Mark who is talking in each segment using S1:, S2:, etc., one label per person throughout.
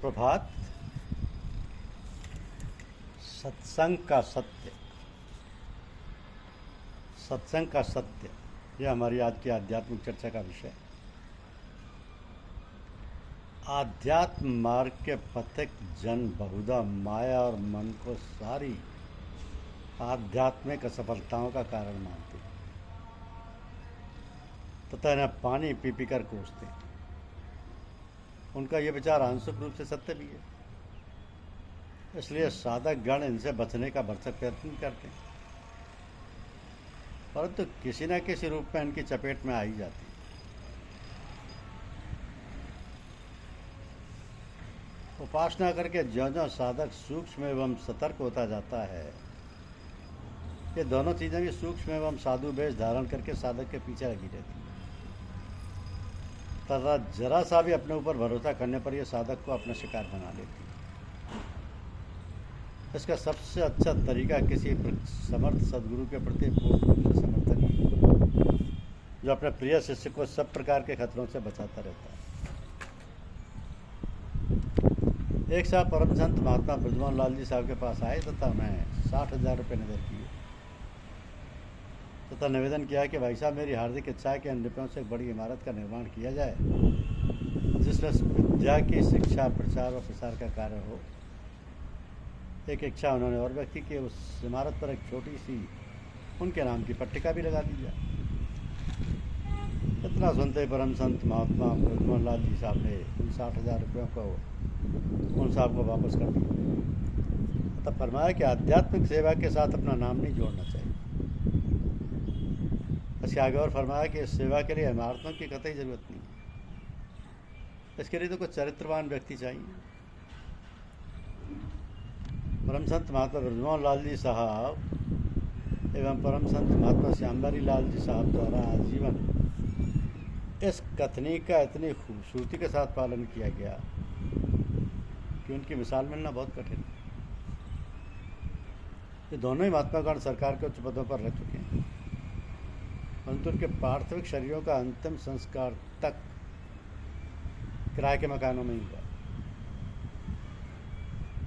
S1: सुप्रभात। सत्संग का सत्य, सत्संग का सत्य, यह हमारी आज की आध्यात्मिक चर्चा का विषय है। आध्यात्म मार्ग के पथिक जन बहुधा माया और मन को सारी आध्यात्मिक असफलताओं का कारण मानते हैं तथा इन्हें पानी पी पी कर कोसते हैं। उनका यह विचार आंशिक रूप से सत्य भी है, इसलिए साधक गण इनसे बचने का भरसक प्रयत्न करते हैं, परंतु किसी न किसी रूप में इनकी चपेट में आ ही जाती है। उपासना करके ज्यों-ज्यों साधक सूक्ष्म एवं सतर्क होता जाता है, ये दोनों चीज़ें भी सूक्ष्म एवं साधु वेश धारण करके साधक के पीछे लगी रहती है। तथा जरा सा भी अपने ऊपर भरोसा करने पर यह साधक को अपना शिकार बना लेती है। इसका सबसे अच्छा तरीका किसी समर्थ सदगुरु के प्रति पूर्ण रूप से समर्थन है, जो अपने प्रिय शिष्य को सब प्रकार के खतरों से बचाता रहता है। एक साहब परम संत महात्मा ब्रजमोहन लाल जी साहब के पास आए तथा उन्हें 60,000 रुपये नजर किए तथा निवेदन किया कि भाई साहब, मेरी हार्दिक इच्छा है कि इन रुपयों से एक बड़ी इमारत का निर्माण किया जाए, जिसमें विद्या की शिक्षा, प्रचार और प्रसार का कार्य हो। एक इच्छा उन्होंने और व्यक्त की कि उस इमारत पर एक छोटी सी उनके नाम की पट्टिका भी लगा दी जाए। इतना सुनते परम संत महात्मा ब्रजमोहन लाल जी साहब ने उन 60,000 रुपयों को उन साहब को वापस कर दिया तब फरमाया कि आध्यात्मिक सेवा के साथ अपना नाम नहीं जोड़ना चाहिए। इसके आगे और फरमाया कि इस सेवा के लिए इमारतों की कतई जरूरत नहीं है, इसके लिए तो कुछ चरित्रवान व्यक्ति चाहिए। परम संत महात्मा ब्रजमोहन लाल जी साहब एवं परम संत महात्मा श्यामबारी लाल जी साहब द्वारा आजीवन इस कथनी का इतनी खूबसूरती के साथ पालन किया गया कि उनकी मिसाल मिलना बहुत कठिन है। ये दोनों ही महात्मागण सरकार के उच्च पदों पर रह चुके हैं, परंतु उनके पार्थिविक शरीरों का अंतिम संस्कार तक किराए के मकानों में ही हुआ।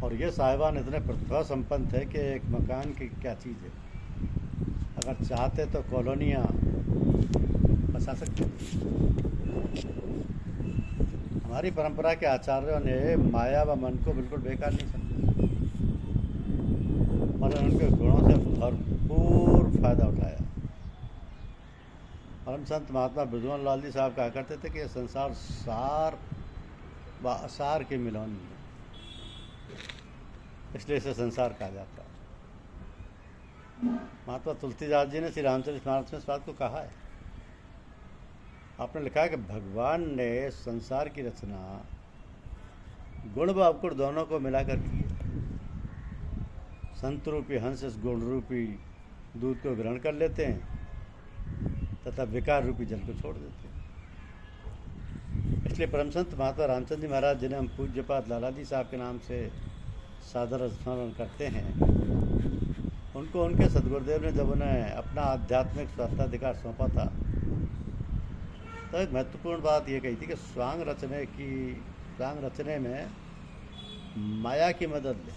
S1: और ये साहिबान इतने प्रतिभा संपन्न थे कि एक मकान की क्या चीज़ है, अगर चाहते तो कॉलोनियाँ बसा सकते। हमारी परंपरा के आचार्यों ने माया व मन को बिल्कुल बेकार नहीं समझा और उनके गुणों से भरपूर फायदा उठाया। परम संत महात्मा ब्रजमोहन लाल जी साहब कहा करते थे कि यह संसार सार व असार के मिलन है, इसलिए इसे संसार कहा जाता है। महात्मा तुलसीदास जी ने श्री रामचरितमानस में इस बात को कहा है। आपने लिखा है कि भगवान ने संसार की रचना गुण व अवगुण दोनों को मिलाकर की है। संत रूपी हंस इस गुण रूपी दूध को ग्रहण कर लेते हैं तथा विकार रूपी जल को छोड़ देते हैं। इसलिए परम संत महात्मा रामचंद्र जी महाराज, जिन्हें हम पूज्यपाद लाला जी साहब के नाम से सादर स्मरण करते हैं, उनको उनके सदगुरुदेव ने जब उन्हें अपना आध्यात्मिक स्वास्थ्याधिकार सौंपा था तो एक महत्वपूर्ण बात ये कही थी कि स्वांग रचने में माया की मदद लें।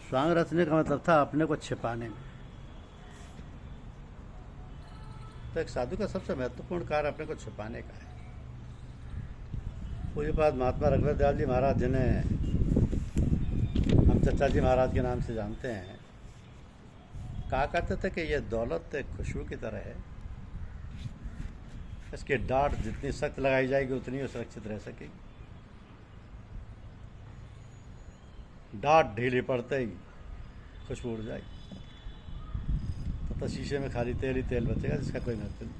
S1: स्वांग रचने का मतलब था अपने को छिपाने में। तो एक साधु का सबसे महत्वपूर्ण कार्य अपने को छिपाने का है। पूज्यपाद महात्मा रघुवीर दयाल जी महाराज, जिन्हें हम चचा जी महाराज के नाम से जानते हैं, कहा करते थे कि यह दौलत एक खुशबू की तरह है, इसकी डांट जितनी सख्त लगाई जाएगी उतनी ही सुरक्षित रह सकेगी। डांट ढीली पड़ते ही खुशबू उड़ जाएगी, तो शीशे में खाली तेल ही तेल बचेगा, जिसका कोई महत्व नहीं।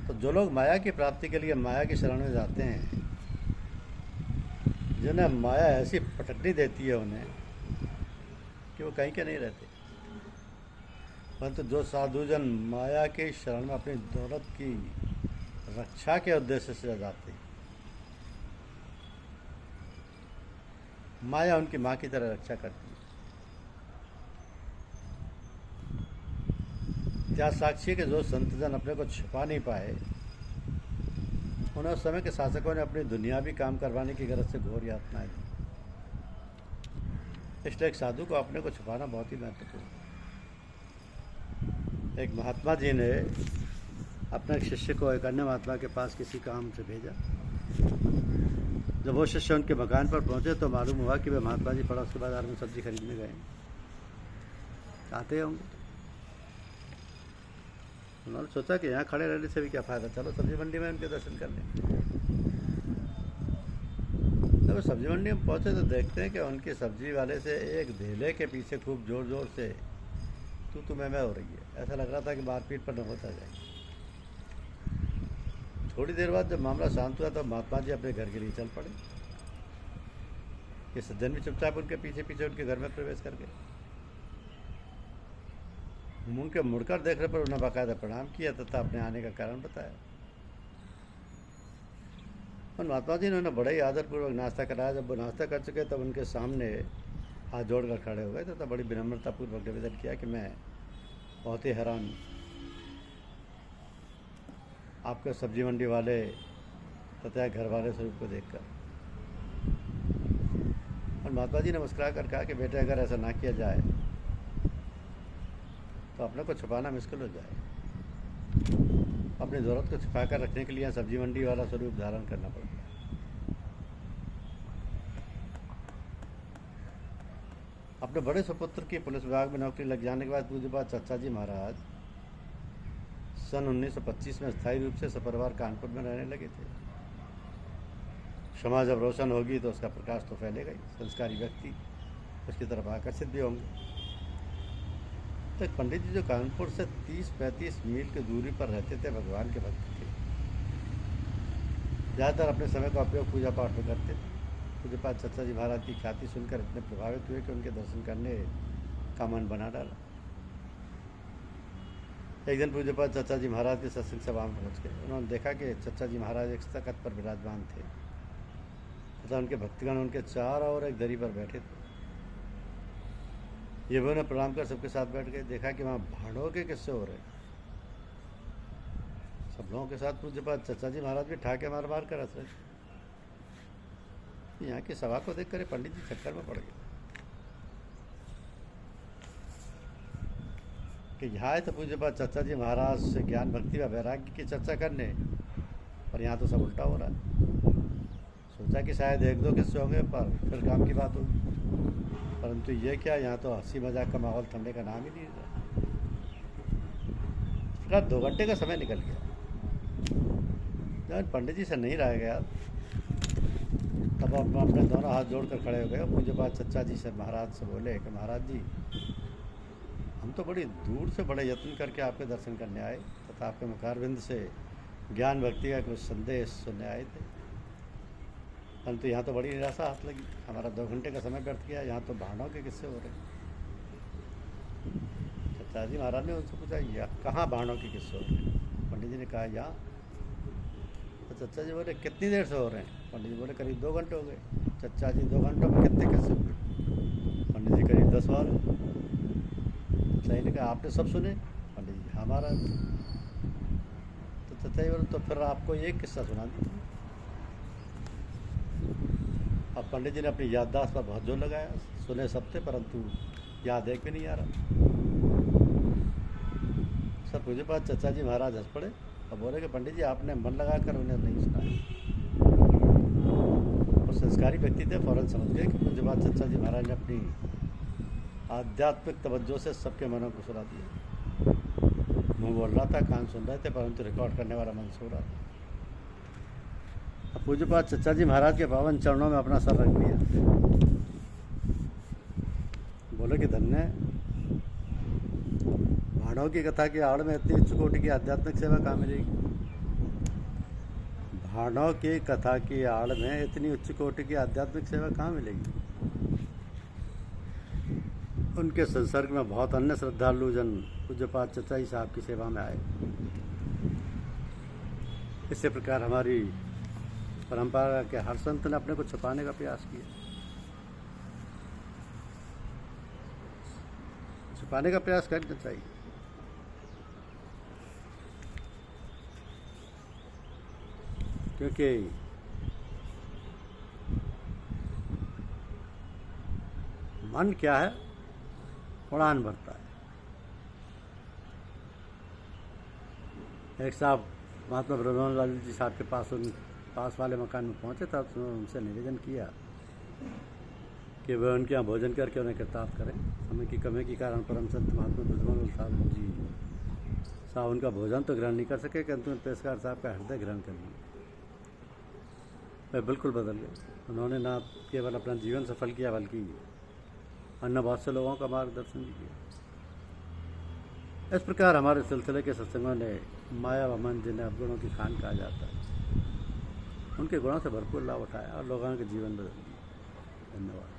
S1: तो जो लोग माया की प्राप्ति के लिए माया की शरण में जाते हैं, जिन्हें माया ऐसी पटकनी देती है उन्हें कि वो कहीं के नहीं रहते, परंतु जो साधुजन माया के शरण में अपनी दौलत की रक्षा के उद्देश्य से जाते हैं, माया उनकी माँ की तरह रक्षा करती है। इतिहास साक्षी है कि जो संतजन अपने को छिपा नहीं पाए, उन्हें उस समय के शासकों ने अपनी दुनियावी काम करवाने की गरज से घोर यातनाएं दी। इसलिए एक साधु को अपने को छुपाना बहुत ही महत्वपूर्ण है। एक महात्मा जी ने अपने एक शिष्य को एक अन्य महात्मा के पास किसी काम से भेजा। जब वो शिष्य उनके मकान पर पहुंचे तो मालूम हुआ कि वे महात्मा जी पड़ोस के बाजार में सब्जी खरीदने गए। आते होंगे, उन्होंने सोचा कि यहाँ खड़े रहने से भी क्या फ़ायदा, चलो सब्जी मंडी में उनके दर्शन कर लें। जब वो सब्जी मंडी में पहुँचे तो देखते हैं कि उनके सब्जी वाले से एक धेले के पीछे खूब ज़ोर ज़ोर से तू मैं हो रही है। ऐसा लग रहा था कि मारपीट पर न होता जाए। थोड़ी देर बाद जब मामला शांत हुआ तो महात्मा जी अपने घर के लिए चल पड़े। ये सज्जन भी चुपचाप उनके पीछे पीछे उनके घर में प्रवेश कर गए। उनके मुड़कर देखने पर उन्हें बाकायदा प्रणाम किया तथा अपने आने का कारण बताया। और महात्मा जी ने उन्हें बड़े ही आदरपूर्वक नाश्ता कराया। जब वो नाश्ता कर चुके तब उनके सामने हाथ जोड़कर खड़े हो गए तथा बड़ी विनम्रतापूर्वक निवेदन किया कि मैं बहुत ही हैरान हूँ आपके सब्जी मंडी वाले तथा घर वाले स्वरूप को देखकर। और महात्मा जी ने मुस्कुरा कर कहा कि बेटे अगर ऐसा ना किया जाए तो अपने को छुपाना मुश्किल हो जाए। अपनी ज़रूरत को छुपा कर रखने के लिए सब्जी मंडी वाला स्वरूप धारण करना पड़ता है। अपने बड़े सुपुत्र की पुलिस विभाग में नौकरी लग जाने के बाद पूज्यपाद चचा जी महाराज सन 1925 में स्थायी रूप से सपरिवार कानपुर में रहने लगे थे। समाज जब रोशन होगी तो उसका प्रकाश तो फैलेगा ही, संस्कारी व्यक्ति उसकी तरफ आकर्षित भी होंगे। तो एक पंडित जी जो कानपुर से 30-35 मील की दूरी पर रहते थे, भगवान के भक्त थे। ज़्यादातर अपने समय का उपयोग पूजा पाठ में करते थे। पूज्यपाद चचा जी महाराज की ख्याति सुनकर इतने प्रभावित हुए कि उनके दर्शन करने का मन बना डाला। एक दिन पूज्यपाद चचा जी महाराज के सत्संग सभा में पहुँच गए। उन्होंने देखा कि चचा जी महाराज एक तख्त पर विराजमान थे तथा उनके भक्तगण उनके चारों ओर एक दरी पर बैठे थे। ये भी उन्हें प्रणाम कर सबके साथ बैठ गए। देखा कि वहाँ भाड़ों के किस्से हो रहे। सब लोगों के साथ पूज्यपाद चचा जी महाराज भी ठाके मार मार कर हंस रहे। यहाँ की सभा को देखकर पंडित जी चक्कर में पड़ गए कि यहाँ है तो पूज्यपाद चचा जी महाराज से ज्ञान भक्ति व वैराग्य की चर्चा करने, और यहाँ तो सब उल्टा हो रहा है। सोचा कि शायद एक दो किस्से होंगे पर फिर काम की बात होगी, परंतु ये क्या, यहाँ तो हंसी मजाक का माहौल थमने का नाम ही नहीं रहा। इस प्रकार 2 घंटे का समय निकल गया। जब पंडित जी से नहीं रह गया तब अपने दोनों हाथ जोड़कर खड़े हो गए। पूज्यपाद चचा जी से महाराज से बोले कि महाराज जी, हम तो बड़ी दूर से बड़े यत्न करके आपके दर्शन करने आए तथा आपके मुखारविंद से ज्ञान भक्ति का कुछ संदेश सुनने आए थे, परंतु यहाँ तो बड़ी निराशा हाथ लगी। हमारा 2 घंटे का समय व्यर्थ गया। यहाँ तो भाड़ों के किस्से हो रहे। चचा जी महाराज ने उनसे पूछा, या कहाँ भाड़ों के किस्से हो रहे? पंडित जी ने कहा यहाँ। तो चचा जी बोले कितनी देर से हो रहे हैं? पंडित जी बोले करीब 2 घंटे हो गए। चचा जी 2 घंटों में कितने किस्से हुए? पंडित जी करीब 10 बार। सही ने कहा आपने सब सुने? पंडित जी हाँ महाराज। तो चचा जी बोले तो फिर आपको एक किस्सा सुना दी। अब पंडित जी ने अपनी याददाश्त पर बहुत जोर लगाया। सुने सब थे परंतु याद एक भी नहीं आ रहा। सब पूज्यपाद चचा जी महाराज हंस पड़े और बोले कि पंडित जी आपने मन लगाकर उन्हें नहीं सुनाया। और संस्कारी व्यक्ति थे, फौरन समझ गए कि पूज्यपाद चचा जी महाराज ने अपनी आध्यात्मिक तवज्जो से सबके मनों को सुना दिया। मुँह बोल रहा था, कान सुन रहे थे, परंतु रिकॉर्ड करने वाला मन सो रहा था। अब पूज्यपाद चचा जी महाराज के पावन चरणों में अपना सर रख दिया। बोले कि धन्य, भाड़ों की कथा की आड़ में इतनी उच्च कोटि की आध्यात्मिक सेवा कहाँ मिलेगी? भाड़ों की कथा की आड़ में इतनी उच्च कोटि की आध्यात्मिक सेवा कहाँ मिलेगी? उनके संसर्ग में बहुत अन्य श्रद्धालु जन पूज्यपाद चचा जी साहब की सेवा में आए। इसी प्रकार हमारी परंपरा के हर संत ने अपने को छुपाने का प्रयास किया। छुपाने का प्रयास करना चाहिए। क्योंकि मन क्या है, उड़ान भरता है। एक साहब महात्मा ब्रह्मानंद जी साहब के पास वाले मकान में पहुंचे था, तो उनसे निवेदन किया कि वह उनके यहाँ भोजन करके उन्हें कृतार्थ करें। समय की कमी के कारण परम संत महात्मा ब्रह्मानंद साहब जी साहब उनका भोजन तो ग्रहण नहीं कर सके, किंतु पेशकार साहब का हृदय ग्रहण कर लिया। वह बिल्कुल बदल गए। उन्होंने न केवल अपना जीवन सफल किया, बल्कि अन्य बहुत से लोगों का मार्गदर्शन भी किया। इस प्रकार हमारे सिलसिले के सत्संगों ने माया व मन, जिन्हें अवगुणों की खान कहा जाता है, उनके गुणों से भरपूर लाभ उठाया और लोगों के जीवन बदल दिए। धन्यवाद।